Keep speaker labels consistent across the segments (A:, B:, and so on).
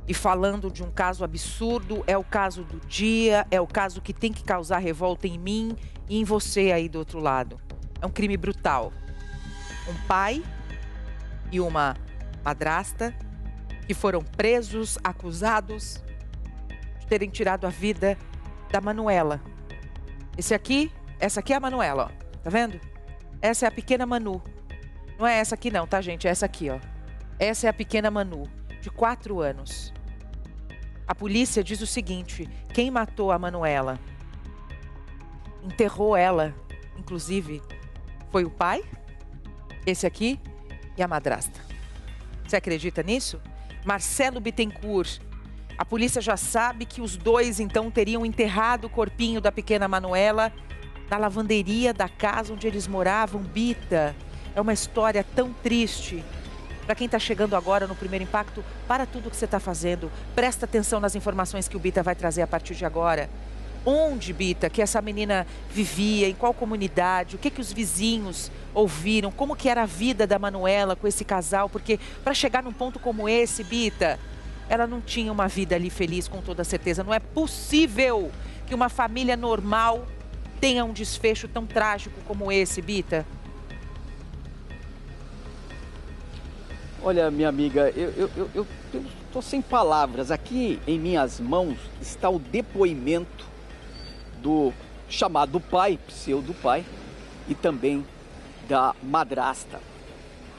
A: e falando de um caso absurdo, é o caso do dia, é o caso que tem que causar revolta em mim e em você aí do outro lado. É um crime brutal. Um pai e uma madrasta que foram presos, acusados de terem tirado a vida da Manuela. Essa aqui é a Manuela, ó. Tá vendo? Essa é a pequena Manu. Não é essa aqui não, tá, gente? É essa aqui, ó. Essa é a pequena Manu, de 4 anos. A polícia diz o seguinte: quem matou a Manuela, enterrou ela, inclusive, foi o pai, esse aqui, e a madrasta. Você acredita nisso? Marcelo Bittencourt. A polícia já sabe que os dois, então, teriam enterrado o corpinho da pequena Manuela na lavanderia da casa onde eles moravam. Bita, é uma história tão triste. Para quem está chegando agora no Primeiro Impacto, para tudo que você está fazendo. Presta atenção nas informações que o Bita vai trazer a partir de agora. Onde, Bita, que essa menina vivia, em qual comunidade, o que os vizinhos ouviram, como que era a vida da Manuela com esse casal, porque para chegar num ponto como esse, Bita, ela não tinha uma vida ali feliz com toda certeza. Não é possível que uma família normal tenha um desfecho tão trágico como esse, Bita.
B: Olha, minha amiga, eu estou sem palavras. Aqui em minhas mãos está o depoimento do chamado pai, pseudo-pai, e também da madrasta.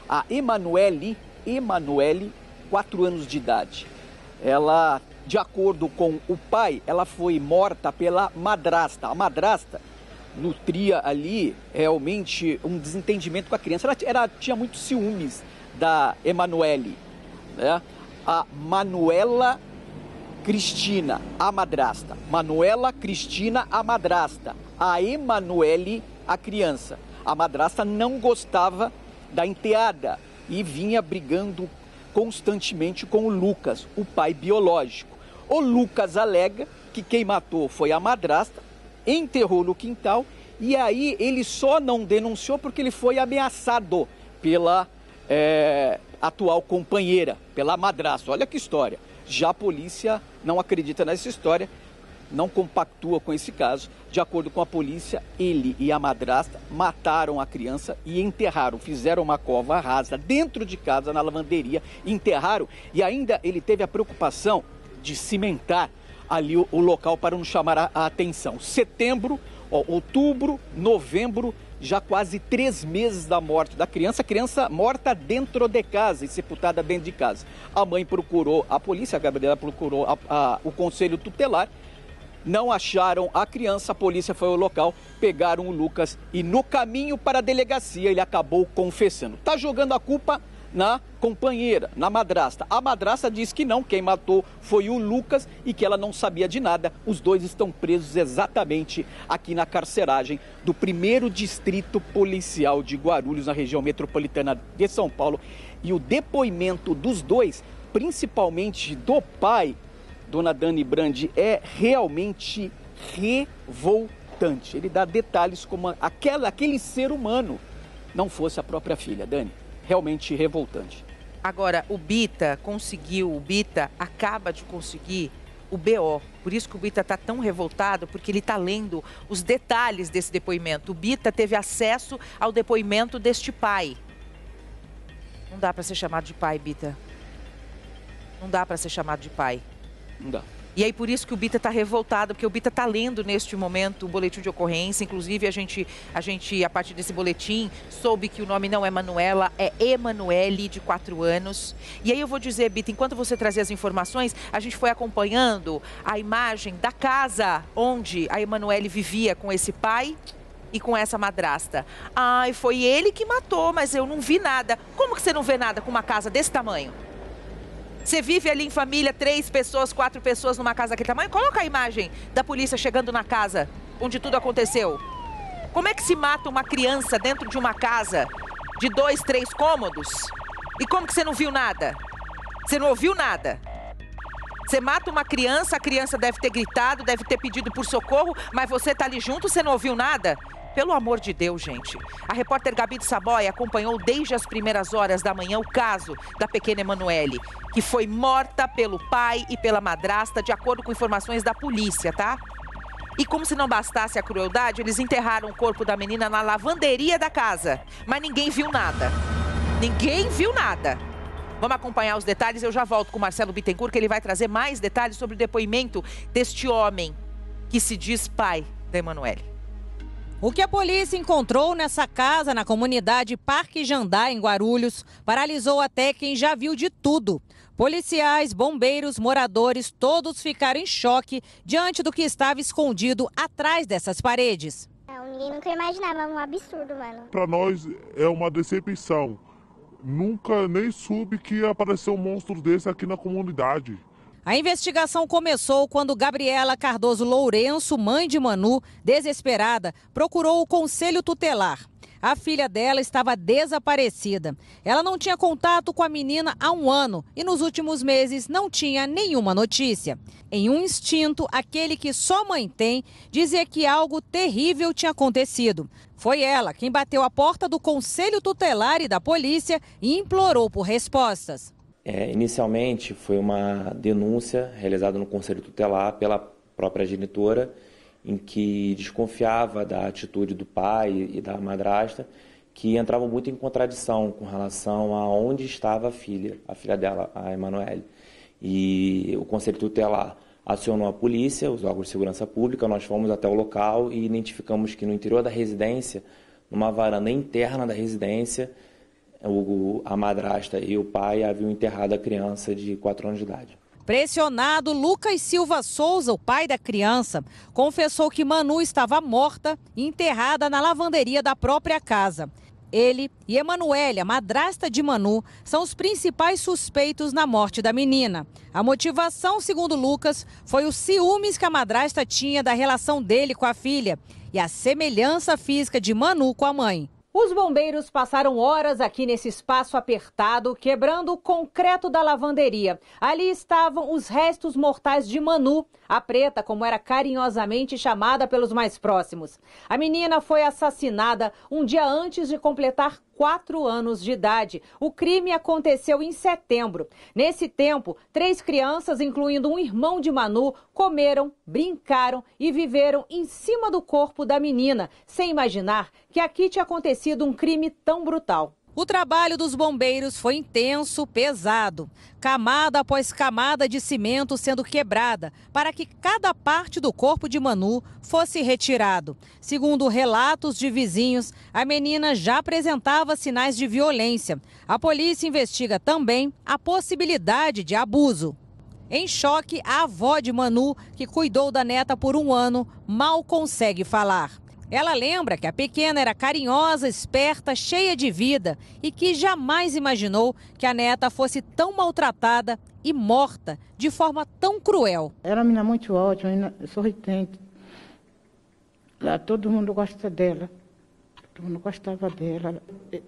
B: A Emanuele, 4 anos de idade. Ela, de acordo com o pai, ela foi morta pela madrasta. A madrasta nutria ali realmente um desentendimento com a criança. Ela tinha muitos ciúmes da Emanuele, né? A Manuela Cristina, a madrasta. Manuela Cristina, a madrasta. A Emanuele, a criança. A madrasta não gostava da enteada e vinha brigando constantemente com o Lucas, o pai biológico. O Lucas alega que quem matou foi a madrasta, enterrou no quintal e aí ele só não denunciou porque ele foi ameaçado pela atual companheira, pela madrasta. Olha que história. Já a polícia não acredita nessa história, não compactua com esse caso. De acordo com a polícia, ele e a madrasta mataram a criança e enterraram, fizeram uma cova rasa dentro de casa, na lavanderia, enterraram e ainda ele teve a preocupação de cimentar ali o local para não chamar a atenção. Setembro, outubro, novembro, já quase 3 meses da morte da criança, a criança morta dentro de casa e sepultada dentro de casa. A mãe procurou, a polícia, a Gabriela procurou o conselho tutelar, não acharam a criança, a polícia foi ao local, pegaram o Lucas e no caminho para a delegacia ele acabou confessando. Está jogando a culpa na companheira, na madrasta. A madrasta diz que não, quem matou foi o Lucas e que ela não sabia de nada. Os dois estão presos exatamente aqui na carceragem do 1º Distrito Policial de Guarulhos, na região metropolitana de São Paulo. E o depoimento dos dois, principalmente do pai, dona Dani Brandi, é realmente revoltante. Ele dá detalhes como aquele ser humano não fosse a própria filha, Dani. Realmente revoltante.
A: Agora, o Bita acaba de conseguir o BO. Por isso que o Bita está tão revoltado, porque ele está lendo os detalhes desse depoimento. O Bita teve acesso ao depoimento deste pai. Não dá para ser chamado de pai, Bita. Não dá para ser chamado de pai.
B: Não dá.
A: E aí por isso que o Bita está revoltado, porque o Bita está lendo neste momento o boletim de ocorrência. Inclusive a gente, a partir desse boletim, soube que o nome não é Manuela, é Emanuele, de 4 anos. E aí eu vou dizer, Bita, enquanto você trazia as informações, a gente foi acompanhando a imagem da casa onde a Emanuele vivia com esse pai e com essa madrasta. Ai, foi ele que matou, mas eu não vi nada. Como que você não vê nada com uma casa desse tamanho? Você vive ali em família, 3 pessoas, 4 pessoas numa casa daquele tamanho? Coloca a imagem da polícia chegando na casa onde tudo aconteceu. Como é que se mata uma criança dentro de uma casa de 2, 3 cômodos? E como que você não viu nada? Você não ouviu nada? Você mata uma criança, a criança deve ter gritado, deve ter pedido por socorro, mas você tá ali junto, você não ouviu nada? Pelo amor de Deus, gente. A repórter Gabi de Saboia acompanhou desde as primeiras horas da manhã o caso da pequena Emanuele, que foi morta pelo pai e pela madrasta, de acordo com informações da polícia, tá? E como se não bastasse a crueldade, eles enterraram o corpo da menina na lavanderia da casa. Mas ninguém viu nada. Ninguém viu nada. Vamos acompanhar os detalhes. Eu já volto com o Marcelo Bittencourt, que ele vai trazer mais detalhes sobre o depoimento deste homem que se diz pai da Emanuele.
C: O que a polícia encontrou nessa casa na comunidade Parque Jandá, em Guarulhos, paralisou até quem já viu de tudo. Policiais, bombeiros, moradores, todos ficaram em choque diante do que estava escondido atrás dessas paredes.
D: Ninguém nunca imaginava, um absurdo, mano.
E: Para nós é uma decepção. Nunca nem soube que ia aparecer um monstro desse aqui na comunidade.
C: A investigação começou quando Gabriela Cardoso Lourenço, mãe de Manu, desesperada, procurou o Conselho Tutelar. A filha dela estava desaparecida. Ela não tinha contato com a menina há 1 ano e nos últimos meses não tinha nenhuma notícia. Em um instinto, aquele que só mãe tem, dizia que algo terrível tinha acontecido. Foi ela quem bateu a porta do Conselho Tutelar e da polícia e implorou por respostas.
F: Inicialmente foi uma denúncia realizada no Conselho Tutelar pela própria genitora, em que desconfiava da atitude do pai e da madrasta, que entravam muito em contradição com relação a onde estava a filha dela, a Emanuele. E o Conselho Tutelar acionou a polícia, os órgãos de segurança pública, nós fomos até o local e identificamos que no interior da residência, numa varanda interna da residência, a madrasta e o pai haviam enterrado a criança de 4 anos de idade.
C: Pressionado, Lucas Silva Souza, o pai da criança, confessou que Manu estava morta e enterrada na lavanderia da própria casa. Ele e Emanuele, a madrasta de Manu, são os principais suspeitos na morte da menina. A motivação, segundo Lucas, foi os ciúmes que a madrasta tinha da relação dele com a filha e a semelhança física de Manu com a mãe. Os bombeiros passaram horas aqui nesse espaço apertado, quebrando o concreto da lavanderia. Ali estavam os restos mortais de Manu, a preta, como era carinhosamente chamada pelos mais próximos. A menina foi assassinada um dia antes de completar 4 anos de idade. O crime aconteceu em setembro. Nesse tempo, 3 crianças, incluindo um irmão de Manu, comeram, brincaram e viveram em cima do corpo da menina, sem imaginar que aqui tinha acontecido um crime tão brutal. O trabalho dos bombeiros foi intenso, pesado. Camada após camada de cimento sendo quebrada para que cada parte do corpo de Manu fosse retirado. Segundo relatos de vizinhos, a menina já apresentava sinais de violência. A polícia investiga também a possibilidade de abuso. Em choque, a avó de Manu, que cuidou da neta por 1 ano, mal consegue falar. Ela lembra que a pequena era carinhosa, esperta, cheia de vida e que jamais imaginou que a neta fosse tão maltratada e morta de forma tão cruel.
G: Era uma menina muito ótima, menina sorridente. Lá todo mundo gosta dela, todo mundo gostava dela.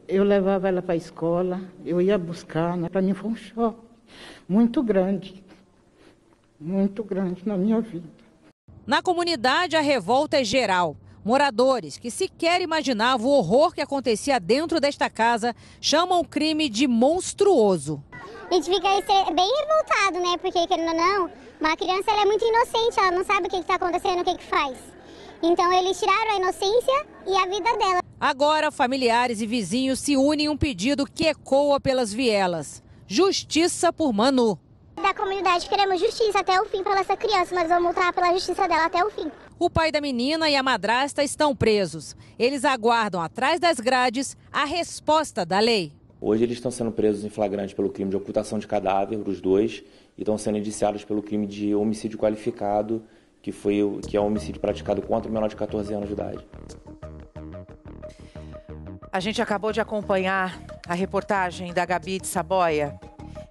G: Eu levava ela para a escola, eu ia buscar, para mim foi um choque muito grande na minha vida.
C: Na comunidade, a revolta é geral. Moradores que sequer imaginavam o horror que acontecia dentro desta casa chamam o crime de monstruoso.
D: A gente fica bem revoltado, né? Porque, querendo ou não, uma criança ela é muito inocente, ela não sabe o que está acontecendo, o que faz. Então, eles tiraram a inocência e a vida dela.
C: Agora, familiares e vizinhos se unem em um pedido que ecoa pelas vielas. Justiça por Manu.
D: Da comunidade queremos justiça até o fim para essa criança, nós vamos lutar pela justiça dela até o fim.
C: O pai da menina e a madrasta estão presos. Eles aguardam atrás das grades a resposta da lei.
F: Hoje eles estão sendo presos em flagrante pelo crime de ocultação de cadáver, os dois, e estão sendo indiciados pelo crime de homicídio qualificado, que é um homicídio praticado contra o menor de 14 anos de idade.
A: A gente acabou de acompanhar a reportagem da Gabi de Saboia.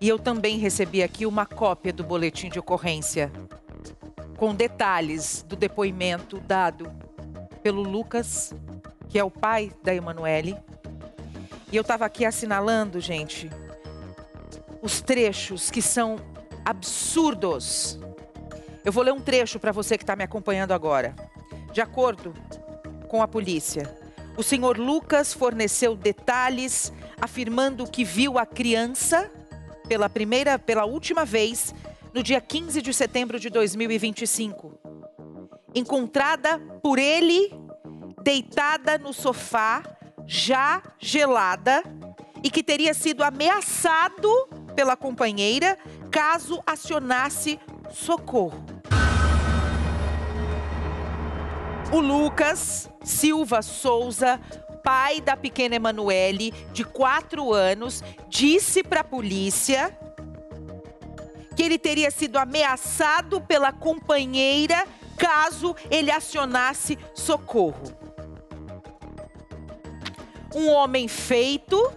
A: E eu também recebi aqui uma cópia do boletim de ocorrência, com detalhes do depoimento dado pelo Lucas, que é o pai da Emanuele. E eu estava aqui assinalando, gente, os trechos que são absurdos. Eu vou ler um trecho para você que está me acompanhando agora. De acordo com a polícia. O senhor Lucas forneceu detalhes afirmando que viu a criança pela última vez no dia 15 de setembro de 2025. Encontrada por ele deitada no sofá, já gelada, e que teria sido ameaçado pela companheira caso acionasse socorro. O Lucas Silva Souza, pai da pequena Emanuele, de 4 anos, disse para a polícia que ele teria sido ameaçado pela companheira caso ele acionasse socorro. Um homem feito.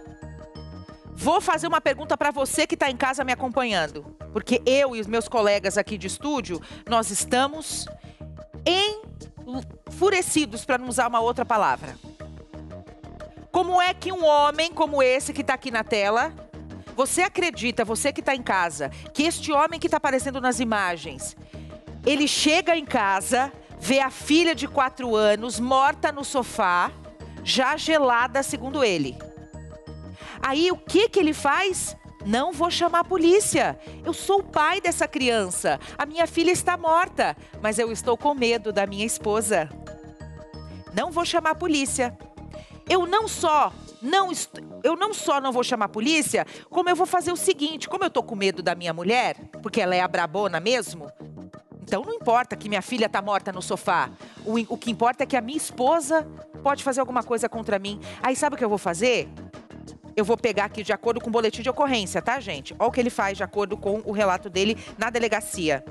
A: Vou fazer uma pergunta para você que está em casa me acompanhando, porque eu e os meus colegas aqui de estúdio, nós estamos enfurecidos, para não usar uma outra palavra. Como é que um homem como esse que está aqui na tela, você acredita, você que está em casa, que este homem que está aparecendo nas imagens, ele chega em casa, vê a filha de 4 anos morta no sofá, já gelada, segundo ele. Aí o que ele faz? Não vou chamar a polícia. Eu sou o pai dessa criança. A minha filha está morta, mas eu estou com medo da minha esposa. Não vou chamar a polícia. Eu não só não vou chamar a polícia, como eu vou fazer o seguinte, como eu estou com medo da minha mulher, porque ela é a brabona mesmo, então não importa que minha filha está morta no sofá. O que importa é que a minha esposa pode fazer alguma coisa contra mim. Aí sabe o que eu vou fazer? Eu vou pegar aqui de acordo com o boletim de ocorrência, tá, gente? Olha o que ele faz de acordo com o relato dele na delegacia.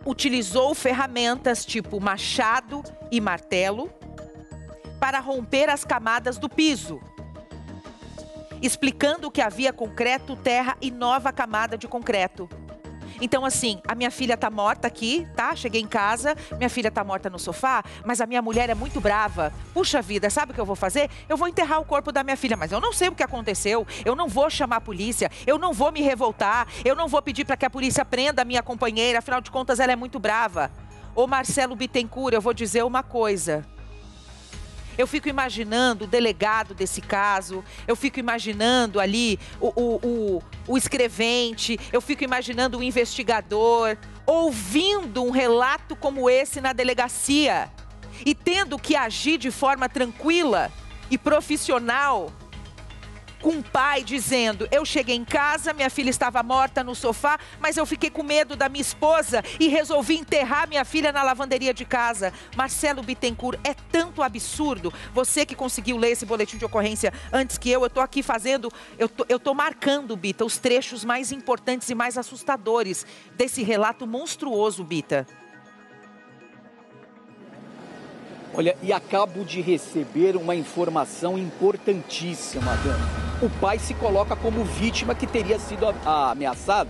A: Utilizou ferramentas tipo machado e martelo para romper as camadas do piso, explicando que havia concreto, terra e nova camada de concreto. Então, assim, a minha filha tá morta aqui, tá? Cheguei em casa, minha filha tá morta no sofá, mas a minha mulher é muito brava. Puxa vida, sabe o que eu vou fazer? Eu vou enterrar o corpo da minha filha, mas eu não sei o que aconteceu, eu não vou chamar a polícia, eu não vou me revoltar, eu não vou pedir para que a polícia prenda a minha companheira, afinal de contas ela é muito brava. Ô Marcelo Bittencourt, eu vou dizer uma coisa. Eu fico imaginando o delegado desse caso, eu fico imaginando ali o escrevente, eu fico imaginando o investigador, ouvindo um relato como esse na delegacia e tendo que agir de forma tranquila e profissional, com um pai dizendo, eu cheguei em casa, minha filha estava morta no sofá, mas eu fiquei com medo da minha esposa e resolvi enterrar minha filha na lavanderia de casa. Marcelo Bittencourt, é tanto absurdo. Você que conseguiu ler esse boletim de ocorrência antes que eu tô aqui fazendo, eu tô marcando, Bita, os trechos mais importantes e mais assustadores desse relato monstruoso, Bita.
B: Olha, e acabo de receber uma informação importantíssima, Dani. O pai se coloca como vítima que teria sido ameaçado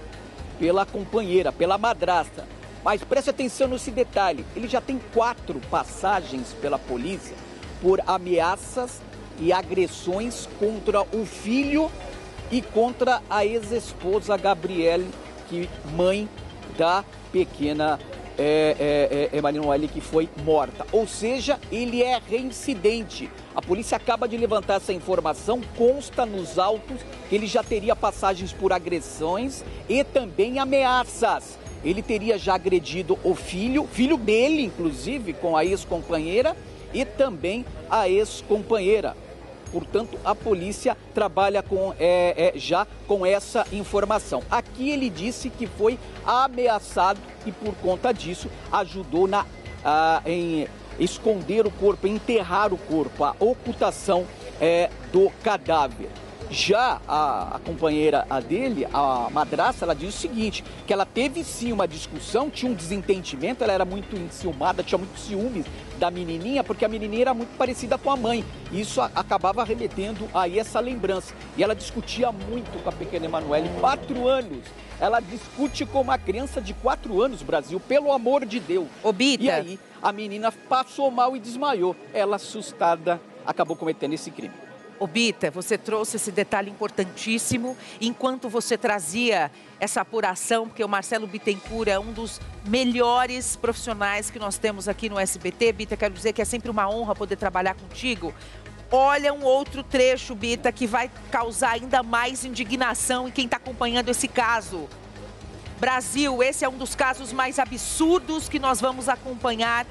B: pela companheira, pela madrasta. Mas preste atenção nesse detalhe, ele já tem 4 passagens pela polícia por ameaças e agressões contra o filho e contra a ex-esposa Gabriele, que mãe da pequena Emanuele, que foi morta. Ou seja, ele é reincidente. A polícia acaba de levantar essa informação, consta nos autos que ele já teria passagens por agressões e também ameaças. Ele teria já agredido o filho dele, inclusive, com a ex-companheira e também a ex-companheira. Portanto, a polícia trabalha já com essa informação. Aqui ele disse que foi ameaçado e, por conta disso, ajudou em esconder o corpo, enterrar o corpo, a ocultação do cadáver. Já a companheira dele, a madrasta, ela diz o seguinte, que ela teve sim uma discussão, tinha um desentendimento, ela era muito enciumada, tinha muito ciúmes da menininha, porque a menininha era muito parecida com a mãe. E isso acabava remetendo aí essa lembrança. E ela discutia muito com a pequena Emanuele, 4 anos. Ela discute com uma criança de 4 anos, Brasil, pelo amor de Deus.
A: Ô, Bita.
B: E aí a menina passou mal e desmaiou. Ela, assustada, acabou cometendo esse crime.
A: Ô Bita, você trouxe esse detalhe importantíssimo. Enquanto você trazia essa apuração, porque o Marcelo Bittencourt é um dos melhores profissionais que nós temos aqui no SBT. Bita, quero dizer que é sempre uma honra poder trabalhar contigo. Olha um outro trecho, Bita, que vai causar ainda mais indignação em quem está acompanhando esse caso. Brasil, esse é um dos casos mais absurdos que nós vamos acompanhar.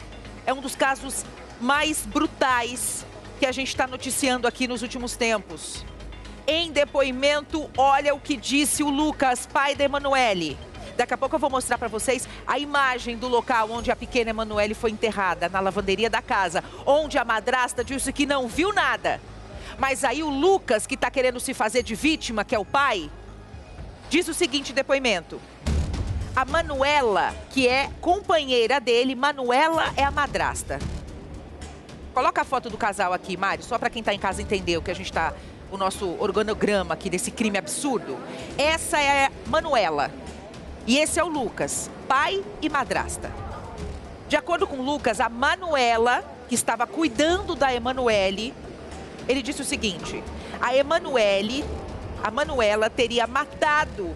A: É um dos casos mais brutais que a gente está noticiando aqui nos últimos tempos. Em depoimento, olha o que disse o Lucas, pai da Emanuele. Daqui a pouco eu vou mostrar para vocês a imagem do local onde a pequena Emanuele foi enterrada, na lavanderia da casa, onde a madrasta disse que não viu nada. Mas aí o Lucas, que está querendo se fazer de vítima, que é o pai, diz o seguinte depoimento. A Manuela, que é companheira dele, Manuela é a madrasta. Coloca a foto do casal aqui, Mari, só para quem está em casa entender o que a gente está, o nosso organograma aqui desse crime absurdo. Essa é a Manuela e esse é o Lucas, pai e madrasta. De acordo com o Lucas, a Manuela, que estava cuidando da Emanuele, ele disse o seguinte, a Manuela teria matado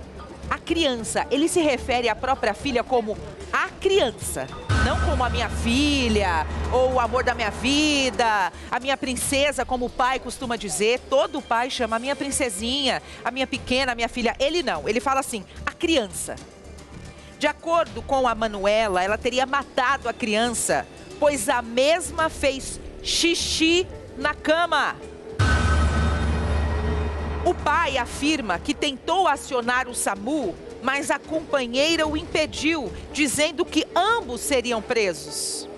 A: a criança. Ele se refere à própria filha como a criança. Não como a minha filha, ou o amor da minha vida, a minha princesa, como o pai costuma dizer. Todo pai chama a minha princesinha, a minha pequena, a minha filha. Ele não, ele fala assim, a criança. De acordo com a Manuela, ela teria matado a criança, pois a mesma fez xixi na cama. O pai afirma que tentou acionar o SAMU, mas a companheira o impediu, dizendo que ambos seriam presos.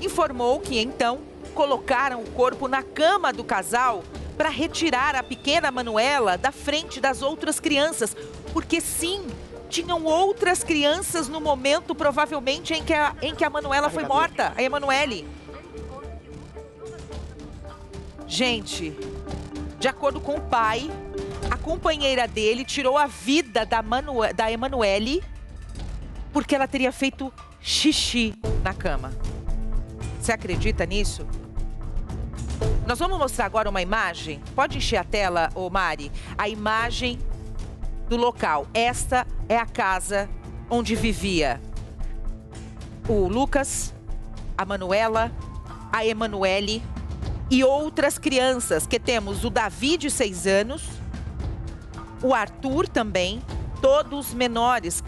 A: Informou que, então, colocaram o corpo na cama do casal para retirar a pequena Manuela da frente das outras crianças. Porque, sim, tinham outras crianças no momento, provavelmente, em que a Manuela foi morta, a Emanuele. Gente, de acordo com o pai, a companheira dele tirou a vida da Emanuele porque ela teria feito xixi na cama. Você acredita nisso? Nós vamos mostrar agora uma imagem. Pode encher a tela, ô Mari? A imagem do local. Esta é a casa onde vivia o Lucas, a Manuela, a Emanuele e outras crianças, que temos o Davi, de 6 anos, o Arthur também, todos menores,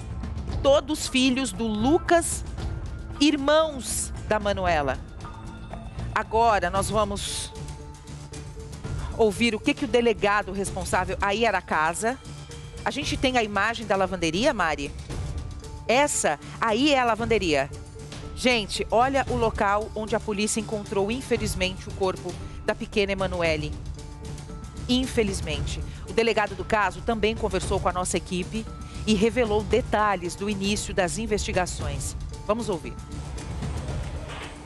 A: todos filhos do Lucas, irmãos da Manuela. Agora nós vamos ouvir o que o delegado responsável, aí era a casa. A gente tem a imagem da lavanderia, Mari? Essa aí é a lavanderia. Gente, olha o local onde a polícia encontrou, infelizmente, o corpo da pequena Emanuele. Infelizmente. O delegado do caso também conversou com a nossa equipe e revelou detalhes do início das investigações. Vamos ouvir.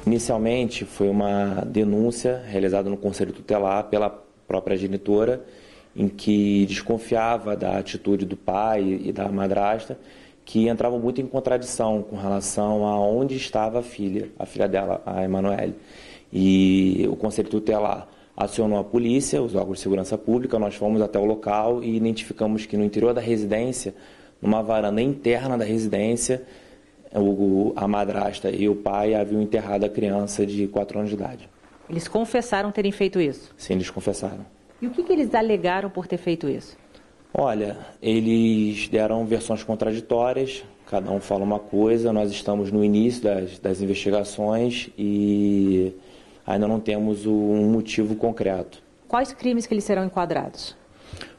F: Inicialmente, foi uma denúncia realizada no Conselho Tutelar pela própria genitora, em que desconfiava da atitude do pai e da madrasta, que entravam muito em contradição com relação a onde estava a filha dela, a Emanuele. E o Conselho Tutelar acionou a polícia, os órgãos de segurança pública, nós fomos até o local e identificamos que no interior da residência, numa varanda interna da residência, a madrasta e o pai haviam enterrado a criança de 4 anos de idade.
C: Eles confessaram terem feito isso?
F: Sim, eles confessaram.
C: E o que eles alegaram por ter feito isso?
F: Olha, eles deram versões contraditórias, cada um fala uma coisa, nós estamos no início das investigações e ainda não temos um motivo concreto.
C: Quais crimes que eles serão enquadrados?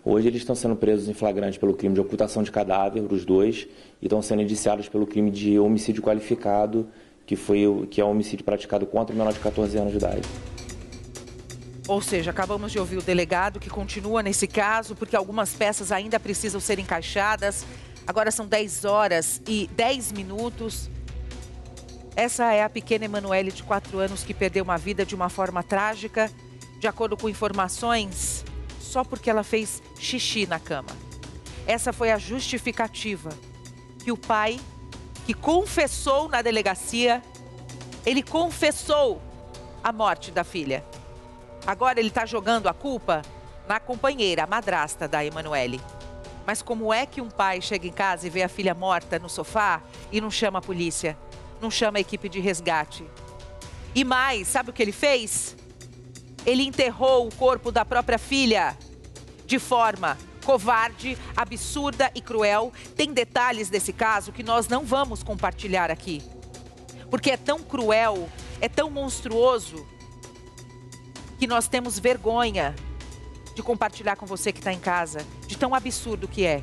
F: Hoje eles estão sendo presos em flagrante pelo crime de ocultação de cadáver, os dois, e estão sendo indiciados pelo crime de homicídio qualificado, que é um homicídio praticado contra o menor de 14 anos de idade.
A: Ou seja, acabamos de ouvir o delegado que continua nesse caso, porque algumas peças ainda precisam ser encaixadas. Agora são 10 horas e 10 minutos. Essa é a pequena Emanuele, de 4 anos, que perdeu uma vida de uma forma trágica, de acordo com informações, só porque ela fez xixi na cama. Essa foi a justificativa que o pai, que confessou na delegacia, ele confessou a morte da filha. Agora ele está jogando a culpa na companheira, a madrasta da Emanuele. Mas como é que um pai chega em casa e vê a filha morta no sofá e não chama a polícia? Não chama a equipe de resgate? E mais, sabe o que ele fez? Ele enterrou o corpo da própria filha de forma covarde, absurda e cruel. Tem detalhes desse caso que nós não vamos compartilhar aqui. Porque é tão cruel, é tão monstruoso, que nós temos vergonha de compartilhar com você que está em casa, de tão absurdo que é.